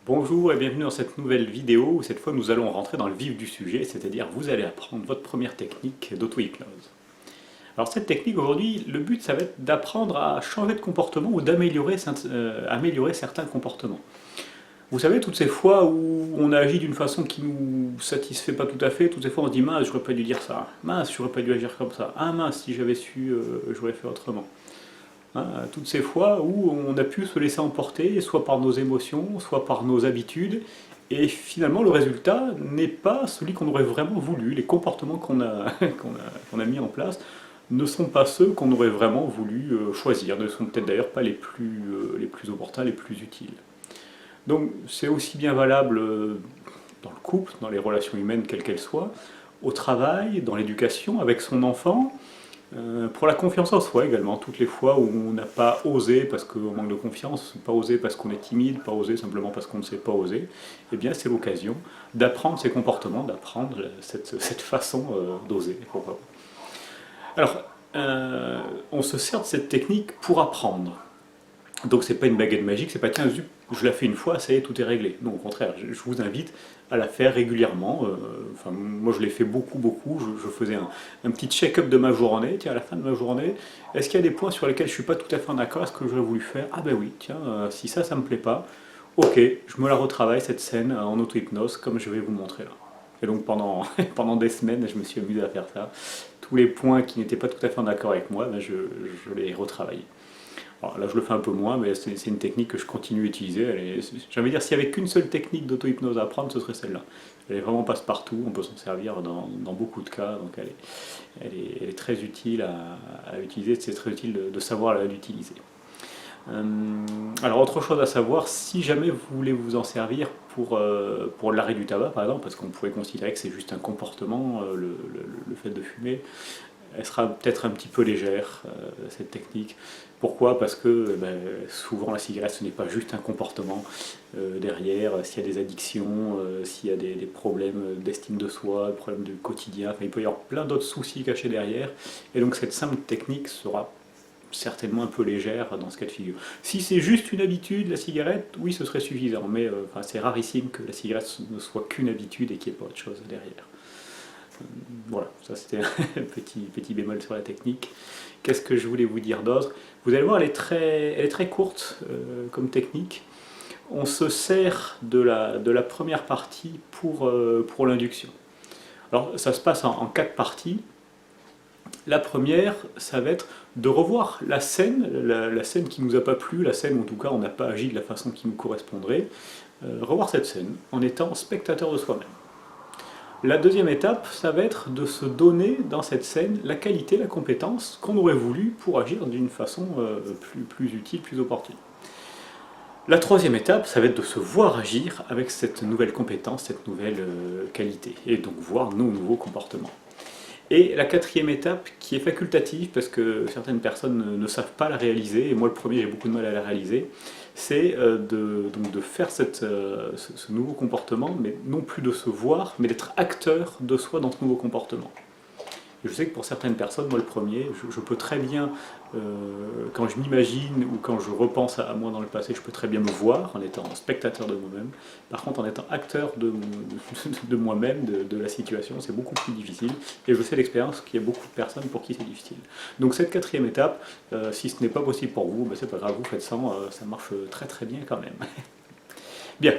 Bonjour et bienvenue dans cette nouvelle vidéo où cette fois nous allons rentrer dans le vif du sujet, c'est-à-dire vous allez apprendre votre première technique d'auto-hypnose. Alors cette technique aujourd'hui, le but ça va être d'apprendre à changer de comportement ou d'améliorer améliorer certains comportements. Vous savez, toutes ces fois où on agit d'une façon qui nous satisfait pas tout à fait, toutes ces fois on se dit mince, j'aurais pas dû dire ça, mince, j'aurais pas dû agir comme ça, ah mince, si j'avais su, j'aurais fait autrement. Hein, toutes ces fois où on a pu se laisser emporter, soit par nos émotions, soit par nos habitudes, et finalement le résultat n'est pas celui qu'on aurait vraiment voulu. Les comportements qu'on a mis en place ne sont pas ceux qu'on aurait vraiment voulu choisir, ne sont peut-être d'ailleurs pas les plus opportuns, les plus utiles. Donc c'est aussi bien valable dans le couple, dans les relations humaines quelles qu'elles soient, au travail, dans l'éducation, avec son enfant, pour la confiance en soi également, toutes les fois où on n'a pas osé parce qu'on manque de confiance, pas osé parce qu'on est timide, pas osé simplement parce qu'on ne sait pas oser, eh bien c'est l'occasion d'apprendre ces comportements, d'apprendre cette façon d'oser. Alors, on se sert de cette technique pour apprendre. Donc c'est pas une baguette magique, c'est pas tiens, je la fais une fois, ça y est, tout est réglé. Non, au contraire, je vous invite à la faire régulièrement. Enfin, moi je l'ai fait beaucoup. Je faisais un petit check-up de ma journée. Tiens, à la fin de ma journée, est-ce qu'il y a des points sur lesquels je suis pas tout à fait en accord? Est-ce que j'aurais voulu faire? Ah ben oui, tiens, si ça me plaît pas, ok, je me la retravaille cette scène en auto-hypnose comme je vais vous montrer là. Et donc pendant des semaines, je me suis amusé à faire ça. Tous les points qui n'étaient pas tout à fait en accord avec moi, ben, je les retravaillais. Alors là, je le fais un peu moins, mais c'est une technique que je continue à utiliser. J'ai envie de dire, s'il n'y avait qu'une seule technique d'auto-hypnose à apprendre, ce serait celle-là. Elle est vraiment passe-partout, on peut s'en servir dans beaucoup de cas, donc elle est très utile à utiliser, c'est très utile de savoir l'utiliser. Alors autre chose à savoir, si jamais vous voulez vous en servir pour l'arrêt du tabac par exemple, parce qu'on pourrait considérer que c'est juste un comportement, le fait de fumer, elle sera peut-être un petit peu légère, cette technique. Pourquoi? Parce que souvent la cigarette ce n'est pas juste un comportement derrière, s'il y a des addictions, s'il y a des problèmes d'estime de soi, des problèmes du quotidien, enfin, il peut y avoir plein d'autres soucis cachés derrière, et donc cette simple technique sera certainement un peu légère dans ce cas de figure. Si c'est juste une habitude, la cigarette, oui ce serait suffisant, mais enfin, c'est rarissime que la cigarette ne soit qu'une habitude et qu'il n'y ait pas autre chose derrière. Voilà, ça c'était un petit bémol sur la technique. Qu'est-ce que je voulais vous dire d'autre? Vous allez voir, elle est très courte comme technique. On se sert de la première partie pour l'induction. Alors ça se passe en quatre parties. La première, ça va être de revoir la scène qui ne nous a pas plu, la scène où en tout cas on n'a pas agi de la façon qui nous correspondrait. Revoir cette scène en étant spectateur de soi-même. La deuxième étape, ça va être de se donner dans cette scène la qualité, la compétence qu'on aurait voulu pour agir d'une façon plus utile, plus opportune. La troisième étape, ça va être de se voir agir avec cette nouvelle compétence, cette nouvelle qualité, et donc voir nos nouveaux comportements. Et la quatrième étape, qui est facultative, parce que certaines personnes ne savent pas la réaliser, et moi le premier j'ai beaucoup de mal à la réaliser, c'est donc de faire ce nouveau comportement, mais non plus de se voir, mais d'être acteur de soi dans ce nouveau comportement. Et je sais que pour certaines personnes, moi le premier, je peux très bien, quand je m'imagine ou quand je repense à moi dans le passé, je peux très bien me voir en étant spectateur de moi-même. Par contre, en étant acteur de moi-même, de la situation, c'est beaucoup plus difficile. Et je sais d'expérience qu'il y a beaucoup de personnes pour qui c'est difficile. Donc cette quatrième étape, si ce n'est pas possible pour vous, ben c'est pas grave, vous faites ça marche très bien quand même. Bien.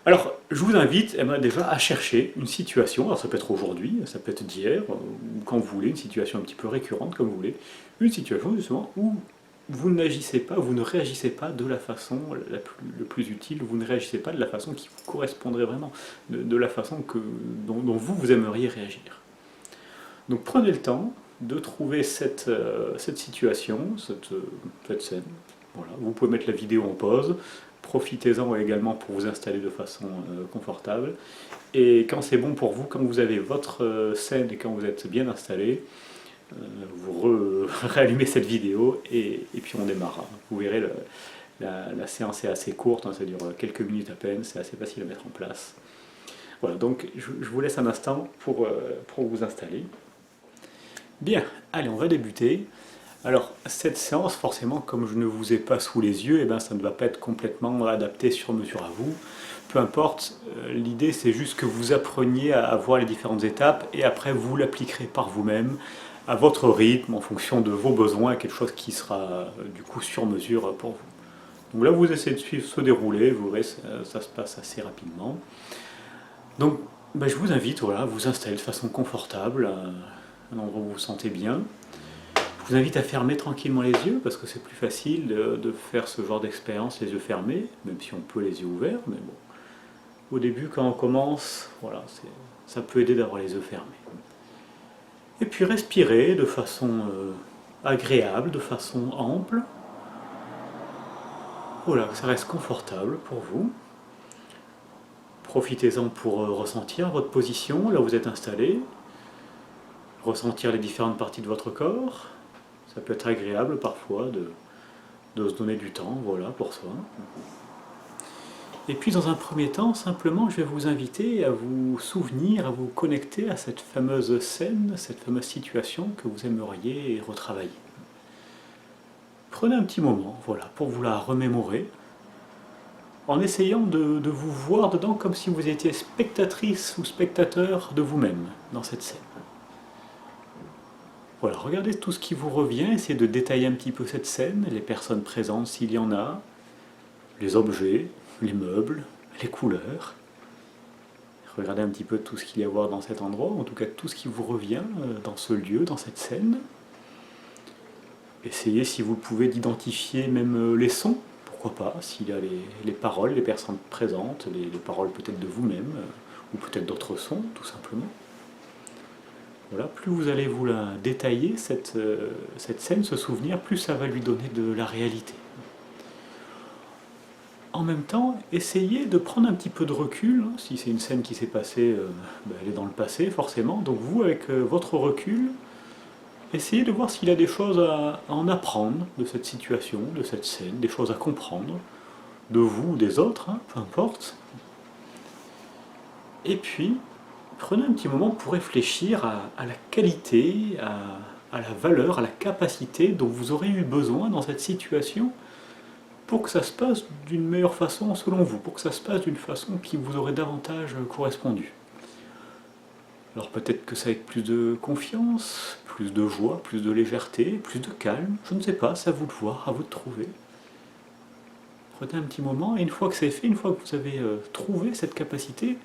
Alors, je vous invite déjà à chercher une situation, alors ça peut être aujourd'hui, ça peut être d'hier, ou quand vous voulez, une situation un petit peu récurrente, comme vous voulez, une situation justement où vous n'agissez pas, vous ne réagissez pas de la façon le plus utile, vous ne réagissez pas de la façon qui vous correspondrait vraiment, de la façon dont vous aimeriez réagir. Donc prenez le temps de trouver cette situation, cette scène. Voilà. Vous pouvez mettre la vidéo en pause, profitez-en également pour vous installer de façon confortable. Et quand c'est bon pour vous, quand vous avez votre scène et quand vous êtes bien installé, vous réallumez cette vidéo et puis on démarre. Vous verrez, la séance est assez courte, hein, ça dure quelques minutes à peine, c'est assez facile à mettre en place. Voilà, donc je vous laisse un instant pour vous installer. Bien, allez, on va débuter. Alors, cette séance, forcément, comme je ne vous ai pas sous les yeux, eh ben, ça ne va pas être complètement adapté sur mesure à vous. Peu importe, l'idée c'est juste que vous appreniez à voir les différentes étapes et après vous l'appliquerez par vous-même, à votre rythme, en fonction de vos besoins, quelque chose qui sera du coup sur mesure pour vous. Donc là, vous essayez de suivre ce déroulé, vous verrez, ça se passe assez rapidement. Donc, ben, je vous invite voilà, à vous installer de façon confortable, à un endroit où vous vous sentez bien. Je vous invite à fermer tranquillement les yeux, parce que c'est plus facile de faire ce genre d'expérience les yeux fermés, même si on peut les yeux ouverts, mais bon. Au début, quand on commence, voilà, ça peut aider d'avoir les yeux fermés. Et puis respirez de façon agréable, de façon ample. Voilà, que ça reste confortable pour vous. Profitez-en pour ressentir votre position, là où vous êtes installé. Ressentir les différentes parties de votre corps. Ça peut être agréable parfois de se donner du temps, voilà, pour soi. Et puis dans un premier temps, simplement, je vais vous inviter à vous souvenir, à vous connecter à cette fameuse scène, cette fameuse situation que vous aimeriez retravailler. Prenez un petit moment, voilà, pour vous la remémorer, en essayant de vous voir dedans comme si vous étiez spectatrice ou spectateur de vous-même dans cette scène. Voilà, regardez tout ce qui vous revient, essayez de détailler un petit peu cette scène, les personnes présentes s'il y en a, les objets, les meubles, les couleurs. Regardez un petit peu tout ce qu'il y a à voir dans cet endroit, en tout cas tout ce qui vous revient dans ce lieu, dans cette scène. Essayez, si vous pouvez, d'identifier même les sons, pourquoi pas, s'il y a les paroles, les personnes présentes, les paroles peut-être de vous-même, ou peut-être d'autres sons, tout simplement. Voilà, plus vous allez vous la détailler, cette scène, ce souvenir, plus ça va lui donner de la réalité. En même temps, essayez de prendre un petit peu de recul. Si c'est une scène qui s'est passée, elle est dans le passé forcément. Donc vous, avec votre recul, essayez de voir s'il y a des choses à en apprendre de cette situation, de cette scène, des choses à comprendre, de vous ou des autres, hein, peu importe. Et puis, prenez un petit moment pour réfléchir à la qualité, à la valeur, à la capacité dont vous aurez eu besoin dans cette situation pour que ça se passe d'une meilleure façon selon vous, pour que ça se passe d'une façon qui vous aurait davantage correspondu. Alors peut-être que c'est avec plus de confiance, plus de joie, plus de légèreté, plus de calme, je ne sais pas, c'est à vous de voir, à vous de trouver. Prenez un petit moment, et une fois que c'est fait, une fois que vous avez trouvé cette capacité,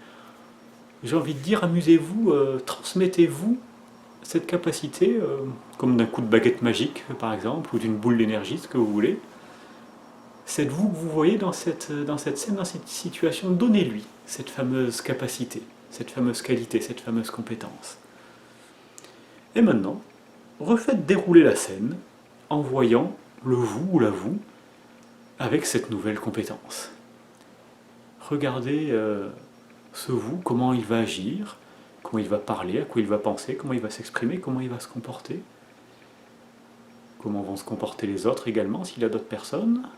j'ai envie de dire, amusez-vous, transmettez-vous cette capacité, comme d'un coup de baguette magique par exemple, ou d'une boule d'énergie, ce que vous voulez. C'est vous que vous voyez dans cette scène, dans cette situation, donnez-lui cette fameuse capacité, cette fameuse qualité, cette fameuse compétence. Et maintenant, refaites dérouler la scène en voyant le vous ou la vous avec cette nouvelle compétence. Regardez ce vous, comment il va agir, comment il va parler, à quoi il va penser, comment il va s'exprimer, comment il va se comporter, comment vont se comporter les autres également, s'il y a d'autres personnes.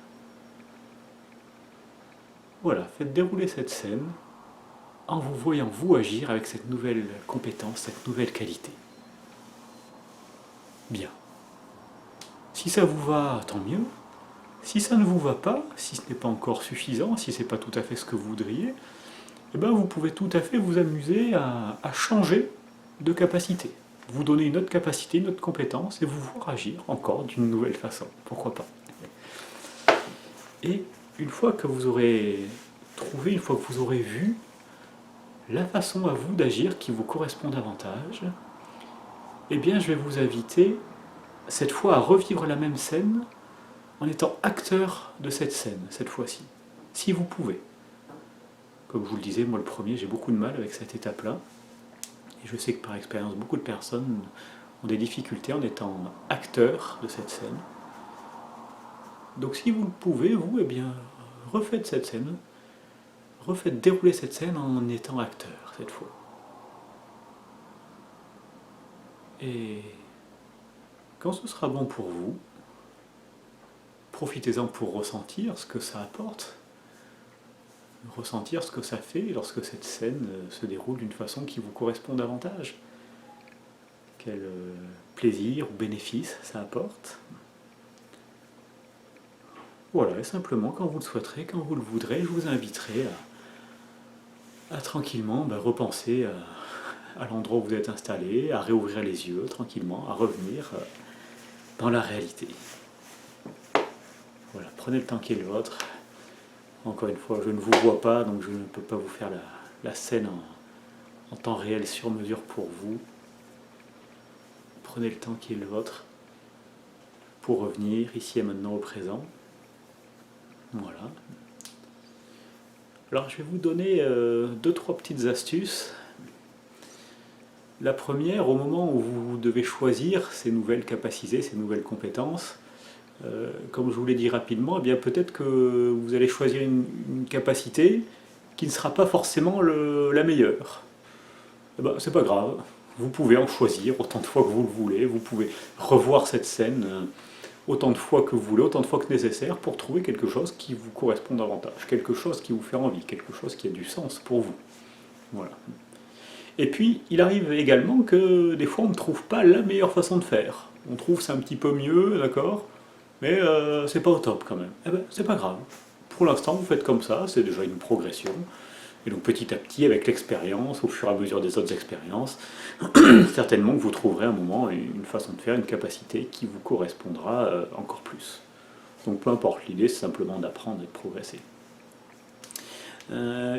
Voilà, faites dérouler cette scène en vous voyant vous agir avec cette nouvelle compétence, cette nouvelle qualité. Bien. Si ça vous va, tant mieux. Si ça ne vous va pas, si ce n'est pas encore suffisant, si ce n'est pas tout à fait ce que vous voudriez, eh ben vous pouvez tout à fait vous amuser à changer de capacité. Vous donner une autre capacité, une autre compétence, et vous voir agir encore d'une nouvelle façon. Pourquoi pas? Et une fois que vous aurez trouvé, une fois que vous aurez vu la façon à vous d'agir qui vous correspond davantage, eh bien je vais vous inviter cette fois à revivre la même scène en étant acteur de cette scène, cette fois-ci, si vous pouvez. Comme je vous le disais, moi le premier, j'ai beaucoup de mal avec cette étape-là, et je sais que par expérience, beaucoup de personnes ont des difficultés en étant acteurs de cette scène. Donc si vous le pouvez, vous, eh bien, refaites cette scène, refaites dérouler cette scène en étant acteur, cette fois. Et quand ce sera bon pour vous, profitez-en pour ressentir ce que ça apporte, ressentir ce que ça fait lorsque cette scène se déroule d'une façon qui vous correspond davantage, quel plaisir ou bénéfice ça apporte. Voilà, et simplement quand vous le souhaiterez, quand vous le voudrez, je vous inviterai à tranquillement repenser à l'endroit où vous êtes installé, à réouvrir les yeux tranquillement, à revenir dans la réalité. Voilà, prenez le temps qui est le vôtre. Encore une fois, je ne vous vois pas, donc je ne peux pas vous faire la scène en temps réel sur mesure pour vous. Prenez le temps qui est le vôtre pour revenir ici et maintenant au présent. Voilà. Alors je vais vous donner 2-3 petites astuces. La première, au moment où vous devez choisir ces nouvelles capacités, ces nouvelles compétences, comme je vous l'ai dit rapidement, eh bien peut-être que vous allez choisir une capacité qui ne sera pas forcément la meilleure. Eh ben, c'est pas grave, vous pouvez en choisir autant de fois que vous le voulez, vous pouvez revoir cette scène autant de fois que vous voulez, autant de fois que nécessaire pour trouver quelque chose qui vous correspond davantage, quelque chose qui vous fait envie, quelque chose qui a du sens pour vous. Voilà. Et puis, il arrive également que des fois on ne trouve pas la meilleure façon de faire. On trouve c'est un petit peu mieux, d'accord, mais c'est pas au top quand même. Eh ben, c'est pas grave. Pour l'instant, vous faites comme ça, c'est déjà une progression. Et donc petit à petit, avec l'expérience, au fur et à mesure des autres expériences, certainement que vous trouverez à un moment une façon de faire, une capacité qui vous correspondra encore plus. Donc peu importe, l'idée c'est simplement d'apprendre et de progresser.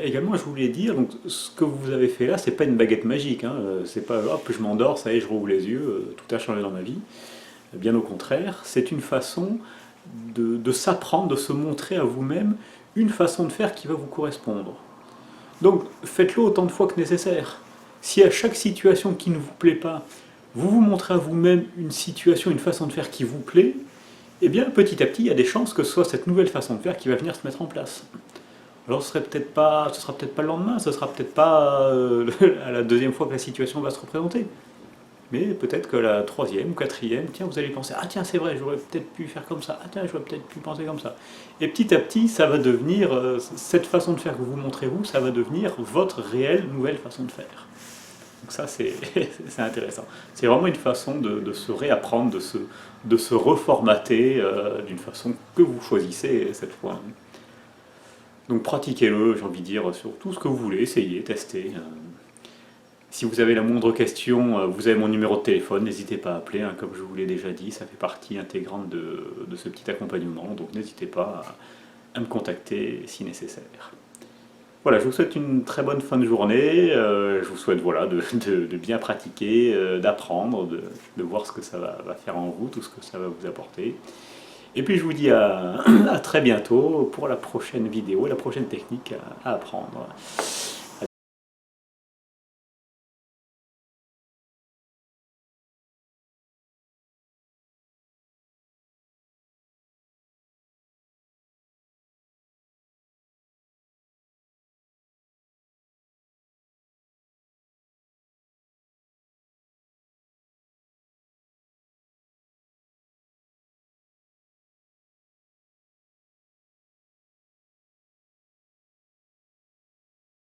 Également, je voulais dire, donc, ce que vous avez fait là, c'est pas une baguette magique, hein, c'est pas hop, je m'endors, ça y est, je rouvre les yeux, tout a changé dans ma vie. Bien au contraire, c'est une façon de s'apprendre, de se montrer à vous-même une façon de faire qui va vous correspondre. Donc faites-le autant de fois que nécessaire. Si à chaque situation qui ne vous plaît pas, vous vous montrez à vous-même une situation, une façon de faire qui vous plaît, eh bien petit à petit, il y a des chances que ce soit cette nouvelle façon de faire qui va venir se mettre en place. Alors ce sera peut-être pas le lendemain, ce sera peut-être pas à la deuxième fois que la situation va se représenter. Mais peut-être que la troisième ou quatrième, tiens, vous allez penser, ah tiens, c'est vrai, j'aurais peut-être pu faire comme ça, ah tiens, j'aurais peut-être pu penser comme ça. Et petit à petit, ça va devenir, cette façon de faire que vous montrez vous, ça va devenir votre réelle nouvelle façon de faire. Donc ça, c'est intéressant. C'est vraiment une façon de se réapprendre, de se reformater d'une façon que vous choisissez cette fois. Donc pratiquez-le, j'ai envie de dire, sur tout ce que vous voulez, essayez, testez. Si vous avez la moindre question, vous avez mon numéro de téléphone, n'hésitez pas à appeler, hein, comme je vous l'ai déjà dit, ça fait partie intégrante de ce petit accompagnement, donc n'hésitez pas à me contacter si nécessaire. Voilà, je vous souhaite une très bonne fin de journée, je vous souhaite voilà, de bien pratiquer, d'apprendre, de voir ce que ça va faire en vous, tout ce que ça va vous apporter. Et puis je vous dis à très bientôt pour la prochaine vidéo, la prochaine technique à apprendre.